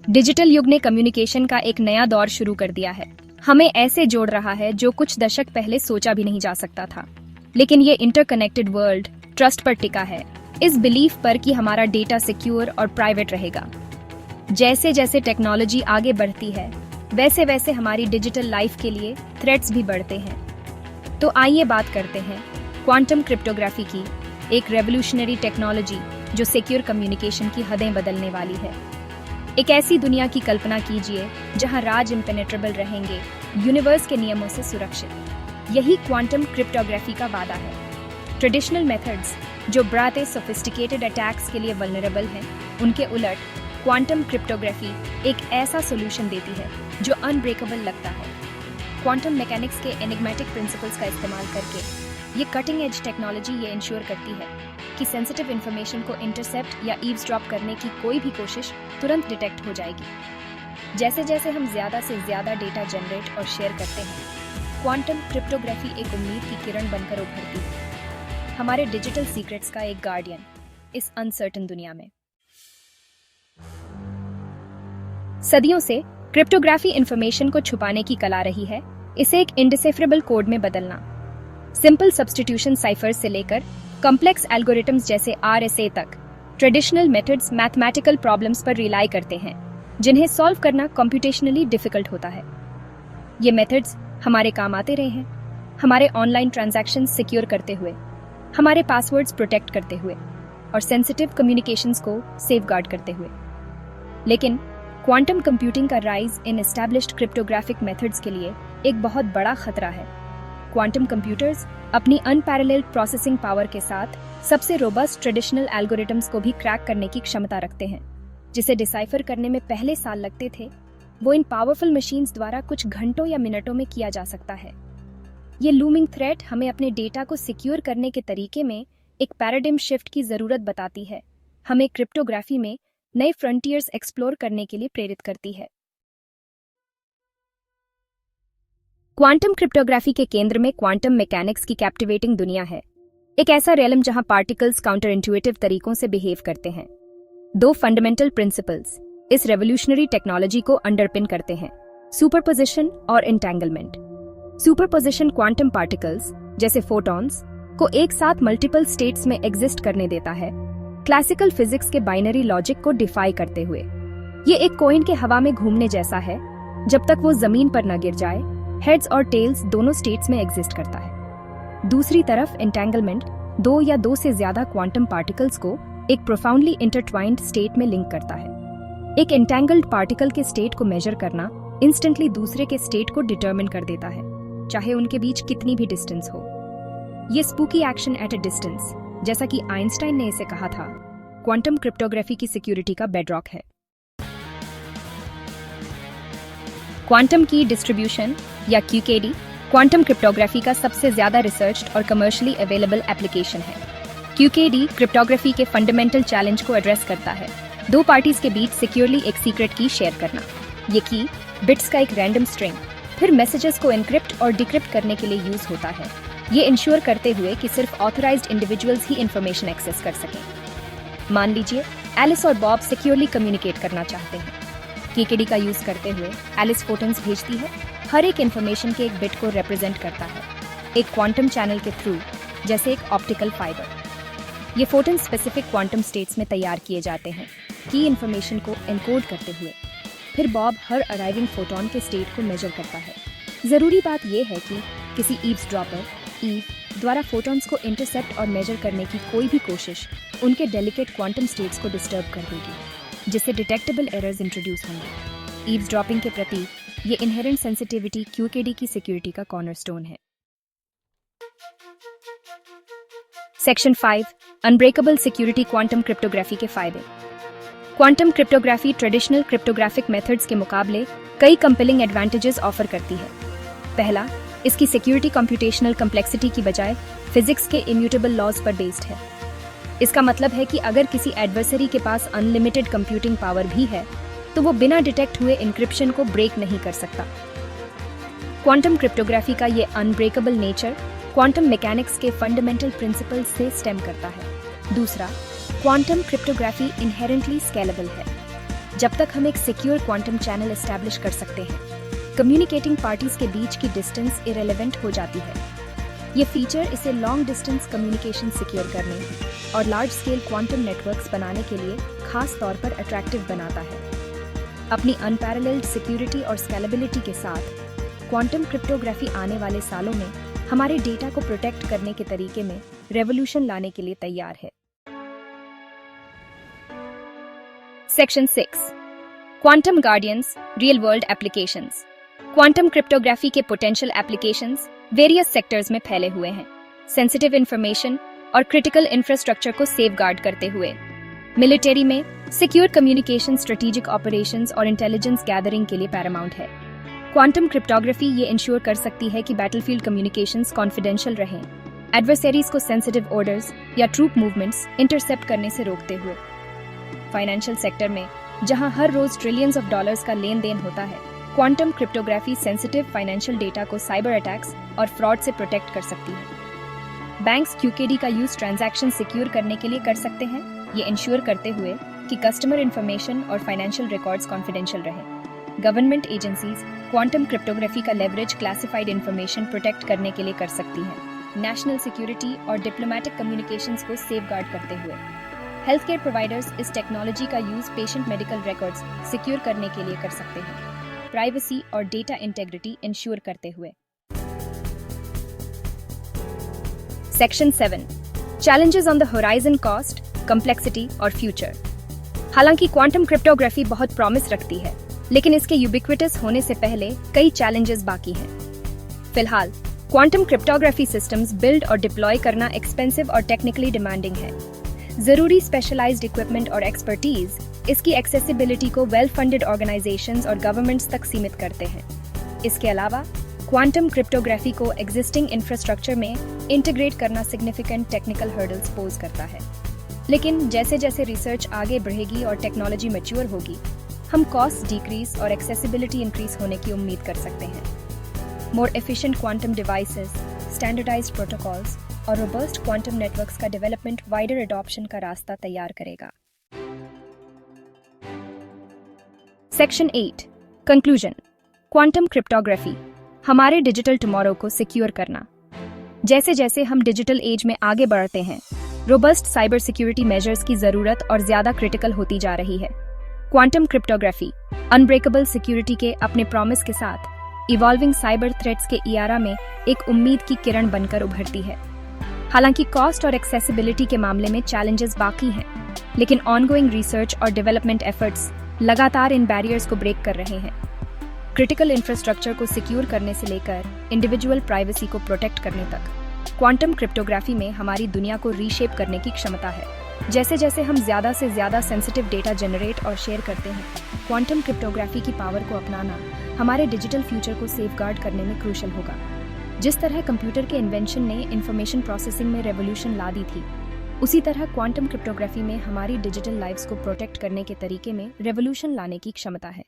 Digital युग ने communication का एक नया दौर शुरू कर दिया है। हमें ऐसे जोड़ रहा है जो कुछ दशक पहले सोचा भी नहीं जा सकता था। लेकिन ये इंटरकनेक्टेड वर्ल्ड ट्रस्ट पर टिका है, इस बिलीफ पर कि हमारा डेटा सिक्योर और प्राइवेट रहेगा। जैसे जैसे टेक्नोलॉजी आगे बढ़ती है, वैसे वैसे हमारी डिजिटल लाइफ के लिए थ्रेट्स भी बढ़ते हैं। तो आइए बात करते हैं क्वांटम क्रिप्टोग्राफी की, एक रेवोल्यूशनरी टेक्नोलॉजी जो सिक्योर कम्युनिकेशन की हदें बदलने वाली है। एक ऐसी दुनिया की कल्पना कीजिए जहां राज इम्पेनेट्रेबल रहेंगे, यूनिवर्स के नियमों से सुरक्षित। यही क्वांटम क्रिप्टोग्राफी का वादा है। ट्रेडिशनल मेथड्स जो बड़े सोफिस्टिकेटेड अटैक्स के लिए वल्नरेबल हैं, उनके उलट क्वांटम क्रिप्टोग्राफी एक ऐसा सॉल्यूशन देती है जो अनब्रेकेबल लगता है। क्वांटम मैकेनिक्स के एनिग्मेटिक प्रिंसिपल्स का इस्तेमाल करके ये कटिंग एज टेक्नोलॉजी ये इंश्योर करती है कि सेंसिटिव इंफॉर्मेशन को इंटरसेप्ट या ईव्सड्रॉप करने की कोई भी कोशिश तुरंत डिटेक्ट हो जाएगी। जैसे जैसे हम ज़्यादा से ज़्यादा डेटा जनरेट और शेयर करते हैं, क्वांटम क्रिप्टोग्राफी एक उम्मीद की किरण बनकर उभरती है, हमारे डिजिटल सीक्रेट्स का एक गार्डियन इस अनसर्टन दुनिया में। सदियों से क्रिप्टोग्राफी इंफॉर्मेशन को छुपाने की कला रही है, इसे एक इंडिसेफ्रेबल कोड में बदलना। सिंपल सब्स्टिट्यूशन साइफर्स से लेकर कॉम्प्लेक्स एल्गोरिथम्स जैसे RSA तक, ट्रेडिशनल मेथड्स मैथमेटिकल प्रॉब्लम्स पर रिलाई करते हैं, जिन्हें सॉल्व करना कंप्यूटेशनली डिफिकल्ट होता है। ये मेथड्स हमारे काम आते रहे हैं, हमारे ऑनलाइन ट्रांजैक्शंस सिक्योर करते हुए, हमारे पासवर्ड्स प्रोटेक्ट करते हुए और सेंसिटिव कम्युनिकेशंस को सेफगार्ड करते हुए। लेकिन क्वांटम कंप्यूटिंग का rise in established cryptographic methods के लिए एक बहुत बड़ा खतरा है। क्वांटम कंप्यूटर्स अपनी अनपैरेलल्ड प्रोसेसिंग पावर के साथ सबसे रोबस्ट ट्रेडिशनल एल्गोरिथम्स को भी क्रैक करने की क्षमता रखते हैं, जिसे डिसाइफर करने में पहले साल लगते थे, वो इन पावरफुल मशीन्स द्वारा कुछ घंटों या मिनटों में किया जा सकता है। ये लूमिंग थ्रेट हमें अपने डेटा को सिक्योर करने के तरीके में एक पैराडिम शिफ्ट की जरूरत बताती है, हमें क्रिप्टोग्राफी में नए फ्रंटियर्स एक्सप्लोर करने के लिए प्रेरित करती है। क्वांटम क्रिप्टोग्राफी के केंद्र में क्वांटम मैकेनिक्स की कैप्टिवेटिंग दुनिया है, एक ऐसा रियलम जहां पार्टिकल्स काउंटर इंट्यूटिव तरीकों से बिहेव करते हैं। दो फंडामेंटल प्रिंसिपल्स इस रेवोल्यूशनरी टेक्नोलॉजी को अंडरपिन करते हैं, सुपरपोजिशन और एंटेंगलमेंट। सुपरपोजिशन क्वांटम पार्टिकल्स जैसे फोटॉन्स को एक साथ मल्टीपल स्टेट्स में एग्जिस्ट करने देता है, क्लासिकल फिजिक्स के बाइनरी लॉजिक को डिफाई करते हुए। ये एक कॉइन के हवा में घूमने जैसा है, जब तक वो जमीन पर न गिर जाए, हेड्स और टेल्स दोनों स्टेट्स में एग्जिस्ट करता है। दूसरी तरफ एंटेंगलमेंट दो या दो से ज्यादा क्वांटम पार्टिकल्स को एक प्रोफाउंडली इंटरट्वाइंड स्टेट में लिंक करता है। एक एंटेंगल्ड पार्टिकल के स्टेट को मेजर करना इंस्टेंटली दूसरे के स्टेट को डिटरमिन कर देता है, चाहे उनके बीच कितनी भी डिस्टेंस हो। ये spooky action at a distance, जैसा कि आइंस्टाइन ने इसे कहा था, क्वांटम क्रिप्टोग्राफी की सिक्योरिटी का बेडरॉक है। क्वांटम की डिस्ट्रीब्यूशन या QKD क्वांटम क्रिप्टोग्राफी का सबसे ज्यादा रिसर्च्ड और कमर्शियली अवेलेबल एप्लीकेशन है। QKD क्रिप्टोग्राफी के फंडामेंटल चैलेंज को एड्रेस करता है, दो पार्टीज के बीच सिक्योरली एक सीक्रेट की शेयर करना। ये की बिट्स का एक रैंडम स्ट्रिंग फिर मैसेजेस को एनक्रिप्ट और डिक्रिप्ट करने के लिए यूज होता है, ये इंश्योर करते हुए कि सिर्फ ऑथराइज्ड इंडिविजुअल्स ही इंफॉर्मेशन एक्सेस कर सकें। मान लीजिए एलिस और बॉब सिक्योरली कम्युनिकेट करना चाहते हैं। QKD का यूज करते हुए एलिस फोटॉन्स भेजती है, हर एक इंफॉर्मेशन के एक बिट को रिप्रेजेंट करता है एक क्वांटम चैनल के थ्रू, जैसे एक ऑप्टिकल फाइबर। ये फोटॉन स्पेसिफिक क्वांटम स्टेट्स में तैयार किए जाते हैं, की इंफॉर्मेशन को एनकोड करते हुए। फिर बॉब हर अराइविंग फोटॉन के स्टेट को मेजर करता है। जरूरी बात यह है कि किसी ईव्सड्रॉपर ईव द्वारा फोटॉन्स को इंटरसेप्ट और मेजर करने की कोई भी कोशिश उनके डेलिकेट क्वांटम स्टेट्स को डिस्टर्ब कर देगी, जिससे डिटेक्टेबल एरर्स इंट्रोड्यूस होंगे। ईव्सड्रॉपिंग के प्रति ये इनहेरेंट सेंसिटिविटी QKD की सिक्योरिटी का कॉर्नरस्टोन है। Section 5 unbreakable security quantum cryptography के फायदे। Quantum cryptography traditional cryptographic methods के मुकाबले कई कंपेलिंग एडवांटेजेस ऑफर करती है। पहला, इसकी सिक्योरिटी कंप्यूटेशनल कम्प्लेक्सिटी की बजाय फिजिक्स के इम्यूटेबल लॉज पर बेस्ड है। इसका मतलब है कि अगर किसी एडवर्सरी के पास अनलिमिटेड कंप्यूटिंग पावर भी है, तो वो बिना डिटेक्ट हुए इंक्रिप्शन को ब्रेक नहीं कर सकता। क्वांटम क्रिप्टोग्राफी का ये अनब्रेकेबल नेचर क्वांटम मैकेनिक्स के फंडामेंटल प्रिंसिपल्स से स्टेम करता है। दूसरा, क्वांटम क्रिप्टोग्राफी इनहेरेंटली स्केलेबल है। जब तक हम एक सिक्योर क्वांटम चैनल एस्टैब्लिश कर सकते हैं, कम्युनिकेटिंग पार्टीज के बीच की डिस्टेंस इरेलेवेंट हो जाती है। ये फीचर इसे लॉन्ग डिस्टेंस कम्युनिकेशन सिक्योर करने और लार्ज स्केल क्वांटम नेटवर्क्स बनाने के लिए खास तौर पर अट्रैक्टिव बनाता है। अपनी अनपैरेलल्ड सिक्योरिटी और स्केलेबिलिटी के साथ क्वांटम क्रिप्टोग्राफी आने वाले सालों में हमारे डेटा को प्रोटेक्ट करने के तरीके में रेवोल्यूशन लाने के लिए तैयार है। Section 6, quantum guardians, real world applications. Quantum cryptography के पोटेंशियल एप्लीकेशंस वेरियस सेक्टर्स में फैले हुए हैं, सेंसिटिव इंफॉर्मेशन और क्रिटिकल इंफ्रास्ट्रक्चर को सेफगार्ड करते हुए। मिलिट्री में सिक्योर कम्युनिकेशन, स्ट्रेटेजिक ऑपरेशंस और इंटेलिजेंस गैदरिंग के लिए पैरामाउंट है। क्वांटम क्रिप्टोग्राफी ये इंश्योर कर सकती है कि बैटलफील्ड कम्युनिकेशंस कॉन्फिडेंशियल रहें, एडवर्सरीज को सेंसिटिव ऑर्डर्स या ट्रूप मूवमेंट्स इंटरसेप्ट करने से रोकते हुए। फाइनेंशियल सेक्टर में, जहां हर रोज ट्रिलियंस ऑफ डॉलर्स का लेन देन होता है, quantum cryptography sensitive financial data को साइबर अटैक्स और फ्रॉड से प्रोटेक्ट कर सकती है। बैंक्स QKD का यूज ट्रांजैक्शन सिक्योर करने के लिए कर सकते हैं, ये इंश्योर करते हुए कि कस्टमर इंफॉर्मेशन और फाइनेंशियल रिकॉर्ड्स कॉन्फिडेंशियल रहें। गवर्नमेंट एजेंसीज क्वांटम क्रिप्टोग्राफी का लेवरेज क्लासिफाइड इंफॉर्मेशन प्रोटेक्ट करने के लिए कर सकती हैं, नेशनल सिक्योरिटी और डिप्लोमेटिक कम्युनिकेशंस को सेफगार्ड करते हुए। हेल्थ केयर प्रोवाइडर्स इस टेक्नोलॉजी का use patient medical records secure करने के लिए कर सकते हैं, प्राइवेसी और डेटा इंटेग्रिटी इंश्योर करते हुए। Section 7, challenges on the horizon, cost, complexity और फ्यूचर। हालांकि क्वांटम क्रिप्टोग्राफी बहुत प्रॉमिस रखती है, लेकिन इसके यूबिक्विटस होने से पहले कई चैलेंजेस बाकी हैं। फिलहाल क्वांटम क्रिप्टोग्राफी सिस्टम्स बिल्ड और डिप्लॉय करना एक्सपेंसिव और टेक्निकली डिमांडिंग है। जरूरी स्पेशलाइज्ड इक्विपमेंट और एक्सपर्टीज इसकी एक्सेसिबिलिटी को वेल फंडेड ऑर्गेनाइजेशंस और गवर्नमेंट्स तक सीमित करते हैं। इसके अलावा क्वांटम क्रिप्टोग्राफी को एग्जिस्टिंग इंफ्रास्ट्रक्चर में इंटीग्रेट करना सिग्निफिकेंट टेक्निकल हर्डल्स पोज करता है। लेकिन जैसे जैसे रिसर्च आगे बढ़ेगी और टेक्नोलॉजी मैच्योर होगी, हम कॉस्ट डिक्रीज और एक्सेसिबिलिटी इंक्रीज होने की उम्मीद कर सकते हैं। More efficient quantum devices, standardised protocols और रोबस्ट क्वांटम नेटवर्क्स का डेवलपमेंट वाइडर एडॉप्शन का रास्ता तैयार करेगा। Section 8, conclusion. क्वांटम क्रिप्टोग्राफी हमारे डिजिटल टुमारो को सिक्योर करना। जैसे जैसे हम डिजिटल एज में आगे बढ़ते हैं, रोबस्ट साइबर सिक्योरिटी मेजर्स की जरूरत और ज्यादा क्रिटिकल होती जा रही है। क्वांटम क्रिप्टोग्राफी अनब्रेकेबल सिक्योरिटी के अपने प्रॉमिस के साथ इवॉल्विंग साइबर थ्रेट्स के इयारा में एक उम्मीद की किरण बनकर उभरती है। हालांकि कॉस्ट और एक्सेसिबिलिटी के मामले में चैलेंजेस बाकी हैं, लेकिन ऑनगोइंग रिसर्च और डेवलपमेंट एफर्ट्स लगातार इन बैरियर्स को ब्रेक कर रहे हैं। क्रिटिकल इंफ्रास्ट्रक्चर को सिक्योर करने से लेकर इंडिविजुअल प्राइवेसी को प्रोटेक्ट करने तक, क्वांटम क्रिप्टोग्राफी में हमारी दुनिया को रीशेप करने की क्षमता है। जैसे जैसे हम ज्यादा से ज्यादा सेंसिटिव डेटा जनरेट और शेयर करते हैं, क्वांटम क्रिप्टोग्राफी की पावर को अपनाना हमारे डिजिटल फ्यूचर को सेफगार्ड करने में क्रूशल होगा। जिस तरह कंप्यूटर के इन्वेंशन ने इंफॉर्मेशन प्रोसेसिंग में रेवोल्यूशन ला दी थी, उसी तरह क्वांटम क्रिप्टोग्राफी में हमारी डिजिटल लाइव्स को प्रोटेक्ट करने के तरीके में रेवोल्यूशन लाने की क्षमता है।